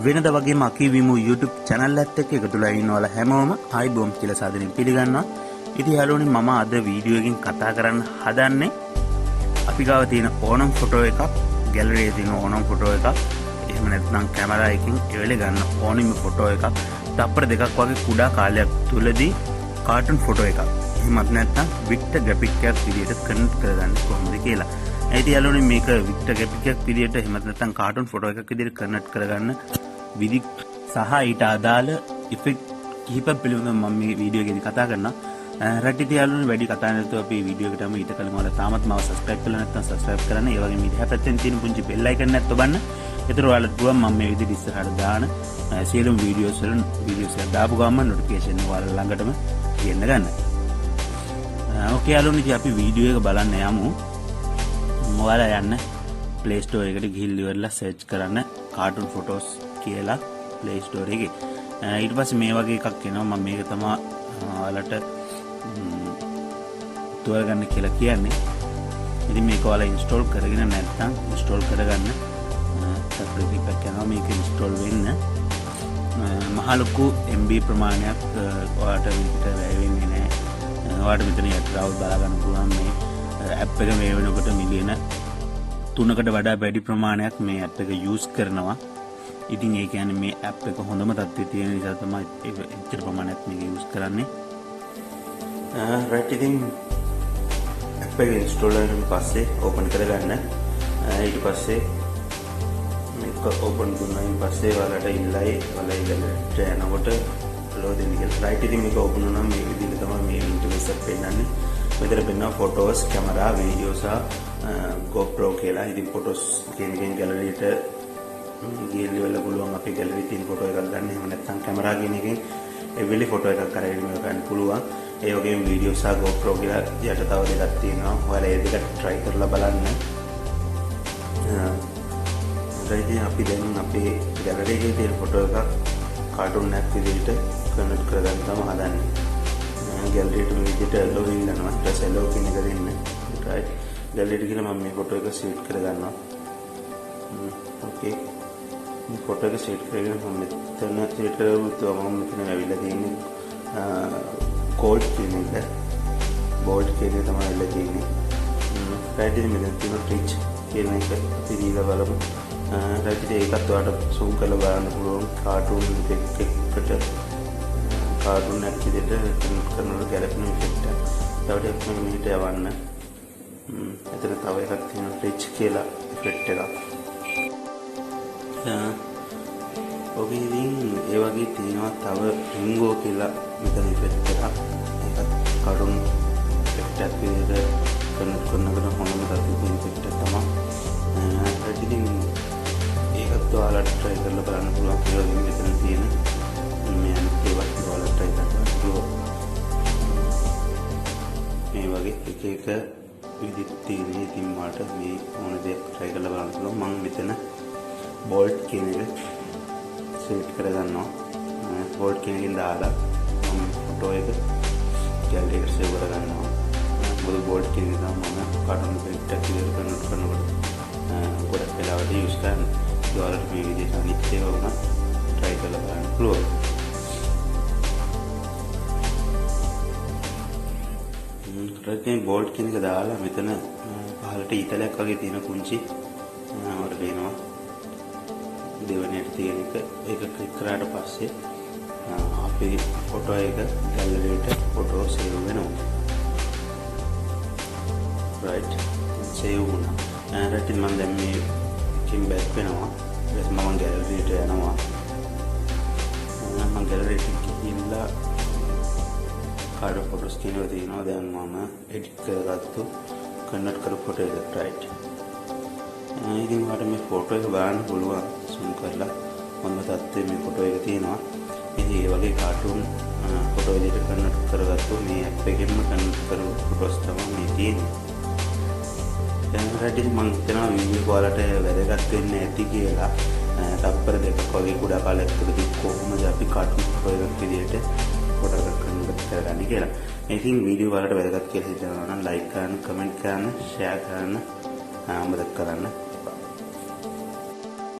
වෙනද වගේම Akiwimu YouTube channel එකත් එක්ක එකතුලා ඉන්නවල හැමෝම hi boom කියලා සාදරයෙන් පිළිගන්නවා. ඉතින් යාළුවනි මම අද වීඩියෝ එකකින් කතා කරන්න හදන්නේ අපි ගාව තියෙන ඕනම් ෆොටෝ එකක්, ගැලරි එකේ තියෙන ඕනම් ෆොටෝ එකක්, එහෙම නැත්නම් කැමරා එකකින් එවෙලේ ගන්න ඕනිම ෆොටෝ එකක්, තප්පර දෙකක් වගේ කුඩා කාලයක් තුලදී කාටුන් ෆොටෝ එකක්. එහෙමත් නැත්නම් වික්ටර් ග්‍රැෆික් එකක් විදිහට කන්වර්ට් කරගන්න කොහොමද කියලා. ඒත් යාළුවනි මේක වික්ටර් ග්‍රැෆික් එකක් විදිහට එහෙමත් නැත්නම් කාටුන් ෆොටෝ එකක් විදිහට කන්වර්ට් කරගන්න විදි සහ ඊට අදාළ ඉෆෙක්ට් කිහිපයක් පිළිබඳව මම මේ වීඩියෝ එකේදී කතා කරනවා. රැටි යාළුවනි වැඩි කතා නැතුව අපි වීඩියෝ එකටම ඊට කලින් ඔයාලා තාමත් මාව සබ්ස්ක්‍රයිබ් කරලා නැත්නම් සබ්ස්ක්‍රයිබ් කරන්න. ඒ වගේම ඊට පැත්තෙන් තියෙන පුංචි බෙල් අයිකන් එකත් ඔබන්න. ඒතර ඔයාලට පුළුවන් මම මේ විදිහට ඉස්සරහට දාන සියලුම වීඩියෝස් එක දාපු ගමන් නොටිෆිකේෂන් ඔයාලා ළඟටම ගෙන්න ගන්න. ඕකේ යාළුවනි ඉතින් අපි වීඩියෝ එක බලන්න යමු. ඔයාලා යන්න Play Store එකට ගිහිල්ලා ඉවරලා සර්ච් කරන්න cartoon photos කියලා Play Store එකේ. ඊට පස්සේ මේ වගේ එකක් එනවා. මම මේක තමයි ඔයාලට තෝරගන්න කියලා කියන්නේ. ඉතින් මේක ඔයාලා install කරගෙන නැත්නම් install කරගන්න separate එකක් යනවා මේක install වෙන්න. මහ ලොකු MB ප්‍රමාණයක් ඔයාලට විතර වැය වෙන්නේ නැහැ. ඔයාලට මෙතන යටරවල් බලා ගන්න පුළුවන් මේ app එක මේ වෙනකොට මිලියන 3කට වඩා වැඩි ප්‍රමාණයක් මේ app එක use කරනවා. ඉතින් ඒ කියන්නේ මේ app එක හොඳම තත්ත්වයේ තියෙන නිසා තමයි එච්චර ප්‍රමාණයක් මේක use කරන්නේ. right ඉතින් app එක install කරන පස්සේ open කරගන්න. ඊට පස්සේ මේක open කරනායින් පස්සේ ඔයාලට ඉල්ලයි ඉල්ලට යනකොට load වෙන්න කියලා. right ඉතින් මේක open වුණාම මේ විදිහට තමයි මේ interface එක පෙන්නන්නේ. මෙතන පෙන්නනවා photos, camera, video සහ GoPro කියලා. ඉතින් photos කියන gallery එකට ගිහින් ඉවරලා පුළුවන් අපි gallery තියෙන photo එකක් ගන්න. එහෙම නැත්නම් camera කියන එකෙන් එවෙලි photo එකක් කරගෙන මේක ගන්න පුළුවන්. ඒ වගේම video සහ GoPro කියලා යට තව දෙකක් තියෙනවා. ඔයාලා ඒ දෙක try කරලා බලන්න. ඉතින් අපි දැන් අපේ gallery එකේ තියෙන photo එකක් cartoon app විදිහට convert කරගන්න තමයි හදන්නේ. gallery එකට මේ විදිහට allow ඉල්ලනවා. ඊට පස්සේ allow කියන එක දෙන්න. right gallery එකට ගිහලා මම මේ photo එක select කරගන්නවා. okay මේ photo එක select කරගෙන මම මෙතන select කරුවොත් මම මෙතන ඇවිල්ලා තියෙන්නේ code කියන එක bold කියන එක තමයි ඇවිල්ලා තියෙන්නේ. right ඉතින් මෙතන තියෙන rich කියන එක අපි දීලා බලමු. right ඉතින් ඒකත් ඔයාලට zoom කරලා බලන්න පුළුවන් cartoon effect එකට cartoon app විදිහට කරනකොට ගැලපෙන effect එක. තව ටිකක් මම මෙහෙට යවන්න. එතන තව එකක් තියෙනවා rich කියලා effect එකක්. ඔබේ ඉතින් ඒ වගේ තියෙනවා තව ringo කියලා මෙතන effect එකක්. ඒකත් cartoon effect එකක් විදිහට කරනකොට හොඳම තත්ත්වයේ effect එක තමයි. ඉතින් ඒකත් ඔයාලට try කරලා බලන්න පුළුවන්. ඒ වගේම මෙතන තියෙන මේ ඒවත් ඔයාලට try කරන්න පුළුවන්. මේ වගේ එක විදිහට තියෙන ඉතින් මට මේ ඕන දෙයක් try කරලා බලන්න පුළුවන්. මම මෙතන bold කියන එක select කරගන්නවා. bold කියන එකෙන් දාලා මම photo එක gallery එකට save කරගන්නවා. මොකද bold කියන එක තමයි මම cartoon effect එක clear කරනකොට ගොඩක් වෙලාවට use කරන්නේ. ඔයාලට මේ විදිහට අනිත් ඒවා වුණා try කරලා බලන්න පුළුවන්. රටේ bold කියන එක දාලා මෙතන පහළට ඊතලයක් වගේ තියෙන කුංචි වල වෙනවා. දෙවෙනියට තියෙන එක ඒක ක්ලික් කරාට පස්සේ අපේ ෆොටෝ එක gallery එකට ෆොටෝ save වෙනවා. right save වුණා. රටින් මම දැන් මේ කිම් බෑක් වෙනවා. ඊට මම gallery එකට යනවා. මම gallery එකට ගිහිල්ලා කාඩ් ෆොටෝස් කියනවා තියෙනවා. දැන් මම edit කරගත්තු convert කරපු ෆොටෝ එක right. ඉතින් මට මේ ෆොටෝ එක බලන්න පුළුවන් zoom කරලා මොන තත්ත්වයේ මේ ෆොටෝ එක තියෙනවා. ඉතින් ඒ වගේ cartoon ෆොටෝ විදිහට convert කරගත්තු මේ app එකෙන්ම convert කරපු ෆොටෝස් තමයි මේ තියෙන්නේ. දැන් රටින් මම හිතනවා වීඩියෝ එක ඔයාලට වැදගත් වෙන්නේ ඇති කියලා. තප්පර දෙකක් වගේ කුඩා කාලයක් තුළදී කොහොමද අපි cartoon ෆොටෝ එකක් විදිහට ෆොටෝ එකක් convert කරගන්නේ කියලා. ඉතින් වීඩියෝ ඔයාලට වැදගත් කියලා හිතනවා නම් like කරන්න, comment කරන්න, share කරන්න අමතක කරන්න.